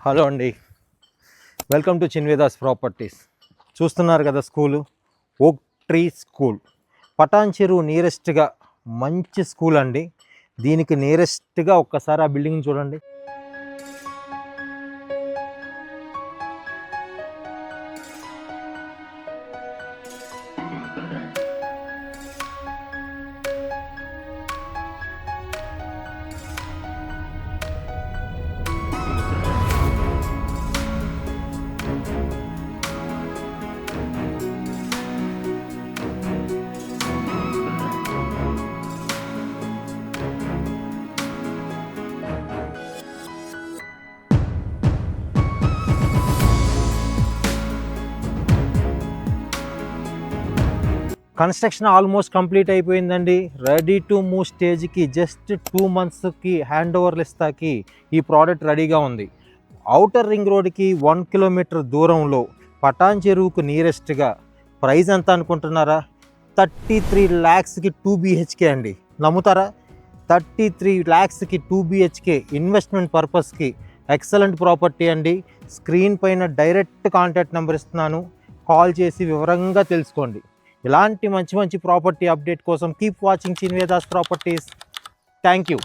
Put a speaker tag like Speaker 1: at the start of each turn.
Speaker 1: Hello అండి, welcome to చిన్వేదాస్ properties. చూస్తున్నారు కదా స్కూలు, ఓక్ ట్రీ స్కూల్. పటాన్ చెరువు నియరెస్ట్గా మంచి స్కూల్ అండి. దీనికి నియరెస్ట్గా ఒక్కసారి ఆ బిల్డింగ్ చూడండి. కన్స్ట్రక్షన్ ఆల్మోస్ట్ కంప్లీట్ అయిపోయిందండి. రెడీ టు మూవ్ స్టేజ్కి జస్ట్ 2 monthsకి హ్యాండ్ ఓవర్లు ఇస్తాకి ఈ ప్రోడక్ట్ రెడీగా ఉంది. ఔటర్ రింగ్ రోడ్కి 1 kilometer దూరంలో పటాన్ చెరువుకు నియరెస్ట్గా. ప్రైస్ ఎంత అనుకుంటున్నారా? 33 lakhsకి 2 BHK అండి. నమ్ముతారా? 33 lakhsకి 2 BHK ఇన్వెస్ట్మెంట్ పర్పస్కి ఎక్సలెంట్ ప్రాపర్టీ అండి. స్క్రీన్ పైన డైరెక్ట్ కాంటాక్ట్ నెంబర్ ఇస్తున్నాను, కాల్ చేసి వివరంగా తెలుసుకోండి. ఇలాంటి మంచి మంచి ప్రాపర్టీ అప్డేట్ కోసం keep watching Chinvedas properties. Thank you.